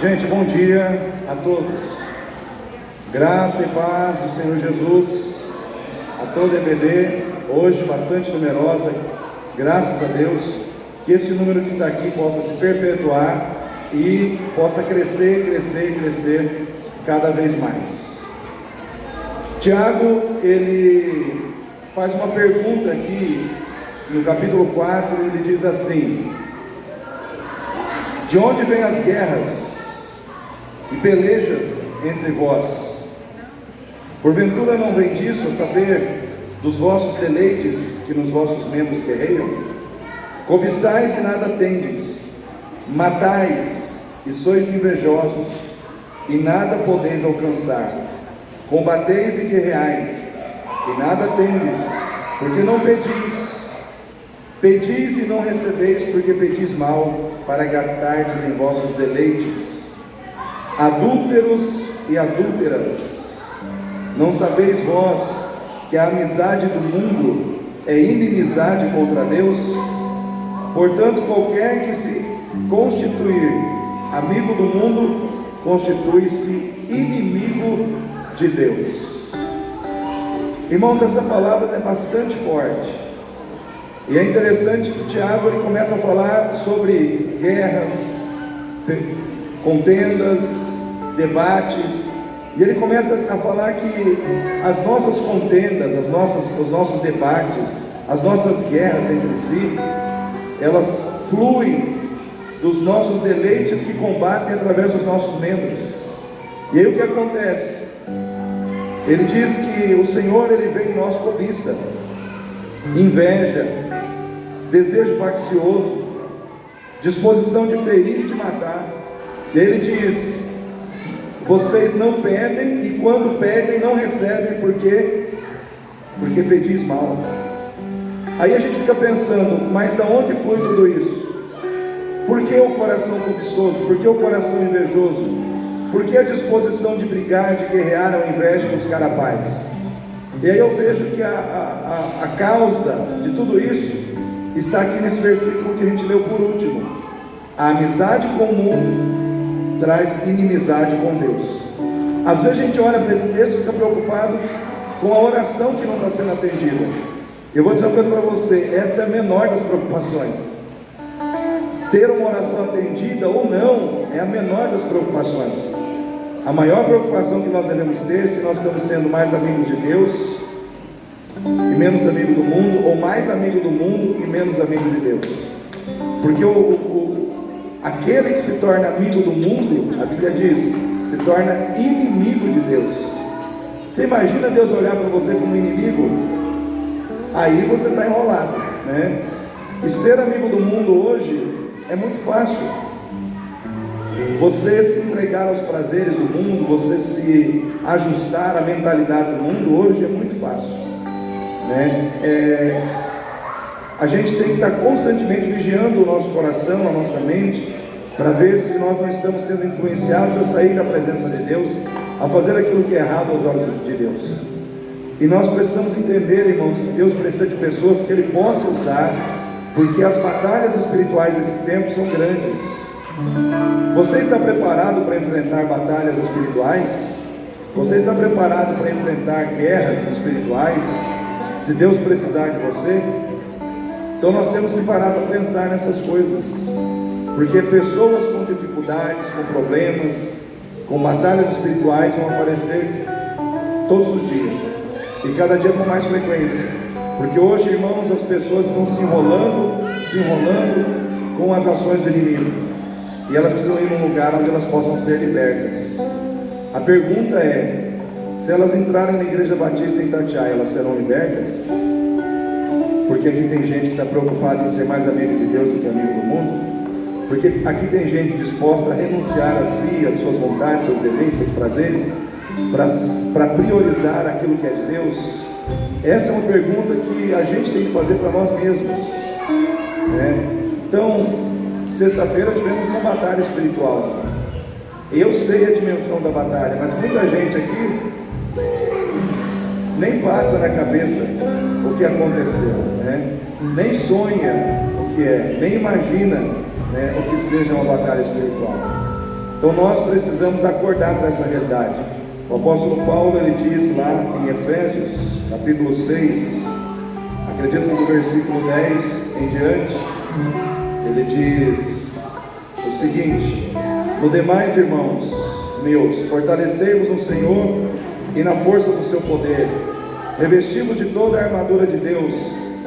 Gente, bom dia a todos. Graça e paz do Senhor Jesus a todo EBD, hoje bastante numerosa, graças a Deus. Que esse número que está aqui possa se perpetuar e possa crescer, crescer, crescer cada vez mais. Tiago, ele faz uma pergunta aqui no capítulo 4, ele diz assim: de onde vêm as guerras e pelejas entre vós? Porventura não vem disso, a saber, dos vossos deleites que nos vossos membros guerreiam? Cobiçais e nada tendes, matais e sois invejosos, e nada podeis alcançar. Combateis e guerreais, e nada tendes, porque não pedis. Pedis e não recebeis, porque pedis mal, para gastardes em vossos deleites. Adúlteros e adúlteras, não sabeis vós que a amizade do mundo é inimizade contra Deus? Portanto, qualquer que se constituir amigo do mundo, constitui-se inimigo de Deus. Irmãos, essa palavra é bastante forte, e é interessante que Tiago ele começa a falar sobre guerras, contendas, debates, e ele começa a falar que as nossas contendas, os nossos debates, as nossas guerras entre si, elas fluem dos nossos deleites que combatem através dos nossos membros. E aí o que acontece? Ele diz que o Senhor ele vê em nós cobiça, inveja, desejo faccioso, disposição de ferir e de matar. Ele diz: vocês não pedem, e quando pedem não recebem, porque pedis mal. Aí a gente fica pensando, mas da onde foi tudo isso? Por que o coração cobiçoso? Por que o coração invejoso? Por que a disposição de brigar, de guerrear ao invés de buscar a paz? E aí eu vejo que a causa de tudo isso está aqui nesse versículo que a gente leu por último. A amizade comum traz inimizade com Deus. Às vezes a gente olha para esse texto e fica preocupado com a oração que não está sendo atendida. Eu vou dizer uma coisa para você: essa é a menor das preocupações. Ter uma oração atendida ou não é a menor das preocupações. A maior preocupação que nós devemos ter, se nós estamos sendo mais amigos de Deus e menos amigo do mundo, ou mais amigo do mundo e menos amigo de Deus. Porque aquele que se torna amigo do mundo, a Bíblia diz, se torna inimigo de Deus. Você imagina Deus olhar para você como inimigo? Aí você está enrolado, né? E ser amigo do mundo hoje é muito fácil. Você se entregar aos prazeres do mundo, você se ajustar à mentalidade do mundo, hoje é muito fácil, né? A gente tem que estar constantemente vigiando o nosso coração, a nossa mente, para ver se nós não estamos sendo influenciados a sair da presença de Deus, a fazer aquilo que é errado aos olhos de Deus. E nós precisamos entender, irmãos, que Deus precisa de pessoas que Ele possa usar, porque as batalhas espirituais desse tempo são grandes. Você está preparado para enfrentar batalhas espirituais? Você está preparado para enfrentar guerras espirituais? Se Deus precisar de você? Então nós temos que parar para pensar nessas coisas, porque pessoas com dificuldades, com problemas, com batalhas espirituais vão aparecer todos os dias, e cada dia com mais frequência, porque hoje, irmãos, as pessoas estão se enrolando com as ações do inimigo, e elas precisam ir num lugar onde elas possam ser libertas. A pergunta é: se elas entrarem na Igreja Batista em Itatiaia, elas serão libertas? Porque aqui tem gente que está preocupada em ser mais amigo de Deus do que amigo do mundo. Porque aqui tem gente disposta a renunciar a si, às suas vontades, seus deleites, seus prazeres, para priorizar aquilo que é de Deus. Essa é uma pergunta que a gente tem que fazer para nós mesmos, né? Então, sexta-feira tivemos uma batalha espiritual. Eu sei a dimensão da batalha, mas muita gente aqui nem passa na cabeça o que aconteceu, né? Nem sonha o que é, nem imagina, né, o que seja uma batalha espiritual. Então nós precisamos acordar para essa realidade. O apóstolo Paulo, ele diz lá em Efésios, capítulo 6, acredito que do versículo 10 em diante, ele diz o seguinte: no demais, irmãos meus, fortalecei-vos no Senhor e na força do seu poder, revesti-vos de toda a armadura de Deus,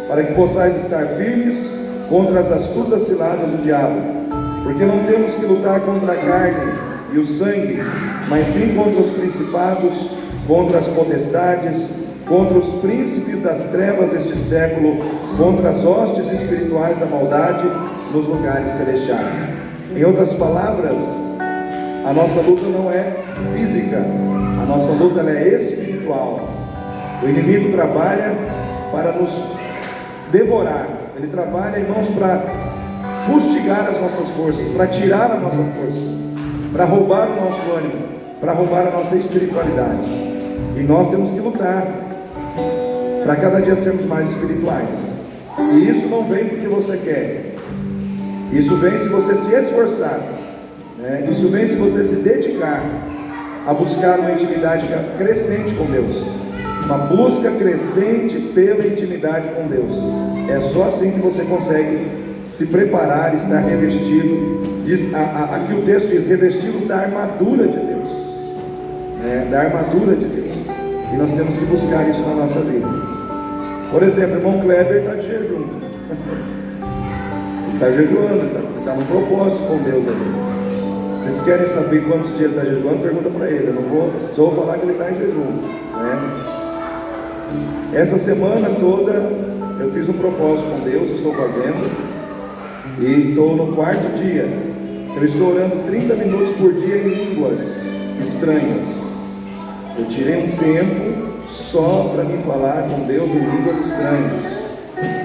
para que possais estar firmes contra as astutas ciladas do diabo. Porque não temos que lutar contra a carne e o sangue, mas sim contra os principados, contra as potestades, contra os príncipes das trevas deste século, contra as hostes espirituais da maldade nos lugares celestiais. Em outras palavras, a nossa luta não é física, a nossa luta é espiritual. O inimigo trabalha para nos devorar, ele trabalha, irmãos, para fustigar as nossas forças, para tirar a nossa força, para roubar o nosso ânimo, para roubar a nossa espiritualidade. E nós temos que lutar para cada dia sermos mais espirituais. E isso não vem porque você quer, isso vem se você se esforçar, né? Isso vem se você se dedicar a buscar uma intimidade crescente com Deus, uma busca crescente pela intimidade com Deus. É só assim que você consegue se preparar e estar revestido. Aqui o texto diz: revestidos da armadura de Deus, da armadura de Deus. E nós temos que buscar isso na nossa vida. Por exemplo, o irmão Kleber está de jejum. Ele está jejuando, está no propósito com Deus ali. Vocês querem saber quantos dias ele está jejuando? Pergunta para ele. Eu não vou, só vou falar que ele está em jejum, Essa semana toda eu fiz um propósito com Deus, estou fazendo. E estou no 4º dia. Eu estou orando 30 minutos por dia em línguas estranhas. Eu tirei um tempo só para me falar com Deus em línguas estranhas.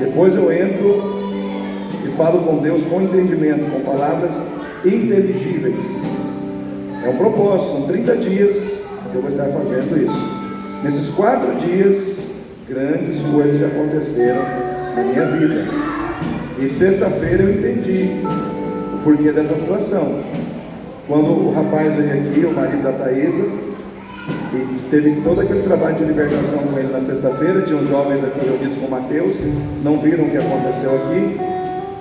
Depois eu entro e falo com Deus com entendimento, com palavras inteligíveis. É um propósito, são 30 dias que eu vou estar fazendo isso. Nesses 4 dias, grandes coisas já aconteceram na minha vida. E sexta-feira eu entendi o porquê dessa situação. Quando o rapaz veio aqui, o marido da Thaisa, e teve todo aquele trabalho de libertação com ele na sexta-feira, tinha uns jovens aqui reunidos com o Mateus, não viram o que aconteceu aqui,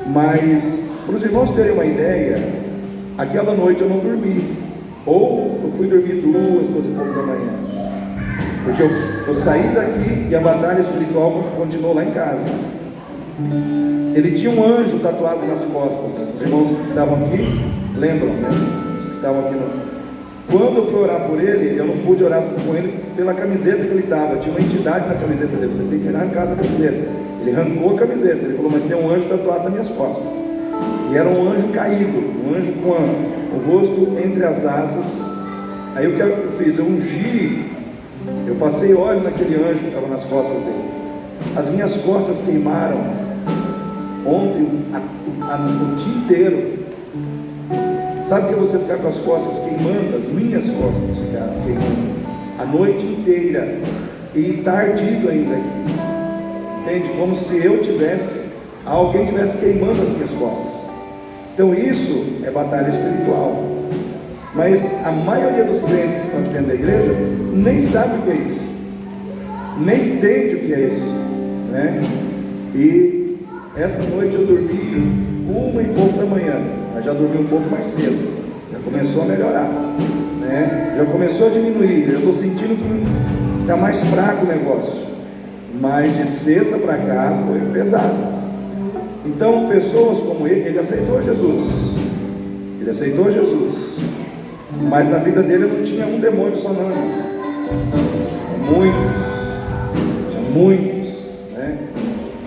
mas para os irmãos terem uma ideia, aquela noite eu não dormi, ou eu fui dormir 2h da manhã, porque eu saí daqui e a batalha espiritual continuou lá em casa. Ele tinha um anjo tatuado nas costas. Os irmãos que estavam aqui lembram, né? Os que estavam aqui Quando eu fui orar por ele, eu não pude orar com ele pela camiseta que ele estava. Tinha uma entidade na camiseta dele. Ele tem que arrancar a camiseta. Ele arrancou a camiseta. Ele falou: mas tem um anjo tatuado nas minhas costas. E era um anjo caído, um anjo com o rosto entre as asas. Aí o que eu fiz? Eu ungi, eu passei óleo naquele anjo que estava nas costas dele. As minhas costas queimaram ontem o dia inteiro. Sabe que você ficar com as costas queimando? As minhas costas ficaram queimando a noite inteira. E está ardido ainda aqui. Entende? Como se alguém tivesse queimando as minhas costas. Então isso é batalha espiritual. Mas a maioria dos crentes que estão dentro da igreja nem sabe o que é isso, nem entende o que é isso, né? E essa noite eu dormi 1h pouco da manhã, mas já dormi um pouco mais cedo, já começou a melhorar, né? Já começou a diminuir, eu estou sentindo que está mais fraco o negócio, mas de sexta para cá foi pesado. Então pessoas como ele aceitou Jesus, mas na vida dele não tinha um demônio só não, muitos, né?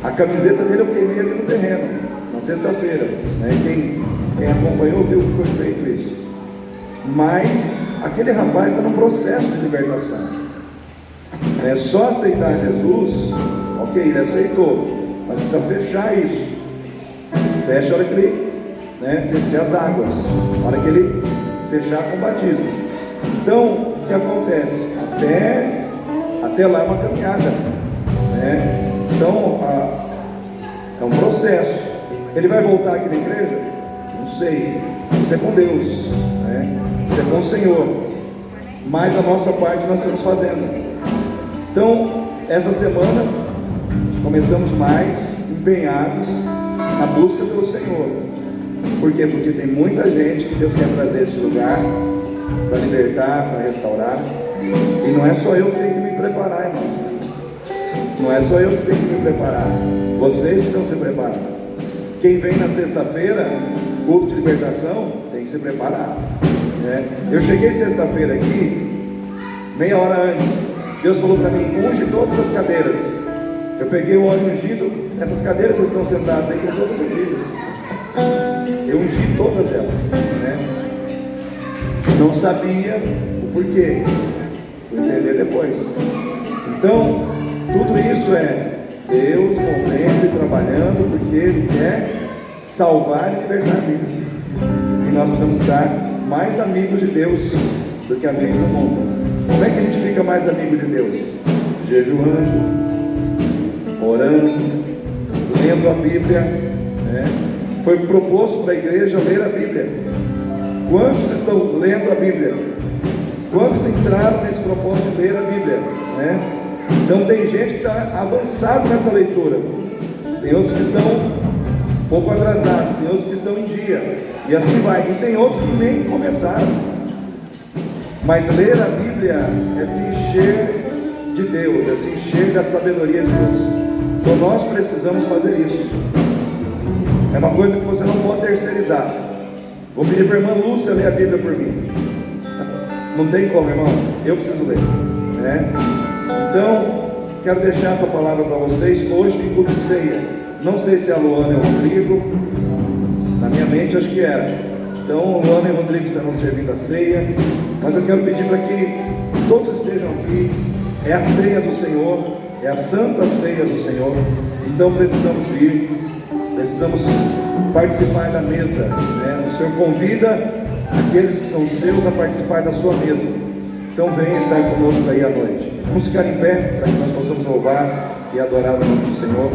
A camiseta dele eu queimei ali no terreno, na sexta-feira, né? Quem acompanhou viu que foi feito isso. Mas aquele rapaz está num processo de libertação. É só aceitar Jesus, ok, ele aceitou, mas precisa fechar isso. Fecha a hora que ele, né, descer as águas, a hora que ele fechar com o batismo. Então, o que acontece? Até lá é uma caminhada, né? Então, é um processo. Ele vai voltar aqui na igreja? Não sei, isso é com Deus, né? Isso é com o Senhor, mas a nossa parte nós estamos fazendo. Então, essa semana, começamos mais empenhados na busca pelo Senhor. Por quê? Porque tem muita gente que Deus quer trazer a esse lugar para libertar, para restaurar. E não é só eu que tenho que me preparar, irmãos. Não é só eu que tenho que me preparar. Vocês precisam se preparar. Quem vem na sexta-feira, culto de libertação, tem que se preparar, né? Eu cheguei sexta-feira aqui, meia hora antes. Deus falou para mim: unge todas as cadeiras. Eu peguei o óleo ungido. Essas cadeiras que estão sentadas aí estão todas ungidas. Eu ungi todas elas, né? Não sabia o porquê, fui entender depois. Então, tudo isso é Deus movendo e trabalhando, porque Ele quer salvar e libertar vidas. E nós precisamos estar mais amigos de Deus do que amigos do mundo. Como é que a gente fica mais amigo de Deus? Jejuando, orando, lendo a Bíblia, né? Foi proposto para a igreja ler a Bíblia. Quantos estão lendo a Bíblia? Quantos entraram nesse propósito de ler a Bíblia, né? Então tem gente que está avançado nessa leitura, tem outros que estão um pouco atrasados, tem outros que estão em dia, e assim vai. E tem outros que nem começaram. Mas ler a Bíblia é se encher de Deus, é se encher da sabedoria de Deus. Então nós precisamos fazer isso. É uma coisa que você não pode terceirizar. Vou pedir para a irmã Lúcia ler a Bíblia por mim. Não tem como, irmãos, eu preciso ler, né? Então, quero deixar essa palavra para vocês. Hoje tem culto de ceia. Não sei se a Luana e o Rodrigo, na minha mente acho que era. Então, Luana e o Rodrigo estarão servindo a ceia. Mas eu quero pedir para que todos estejam aqui. É a ceia do Senhor, é a santa ceia do Senhor. Então precisamos vir, precisamos participar da mesa, né? O Senhor convida aqueles que são seus a participar da sua mesa. Então venha estar conosco aí à noite. Vamos ficar em pé para que nós possamos louvar e adorar o nome do Senhor.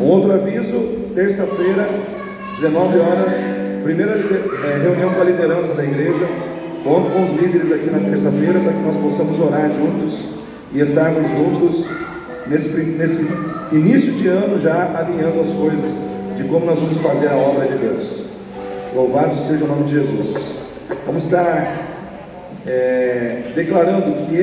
Um outro aviso: terça-feira, 19 horas, primeira reunião com a liderança da igreja. Conto com os líderes aqui na terça-feira para que nós possamos orar juntos e estarmos juntos nesse início de ano, já alinhando as coisas de como nós vamos fazer a obra de Deus. Louvado seja o nome de Jesus. Vamos estar declarando que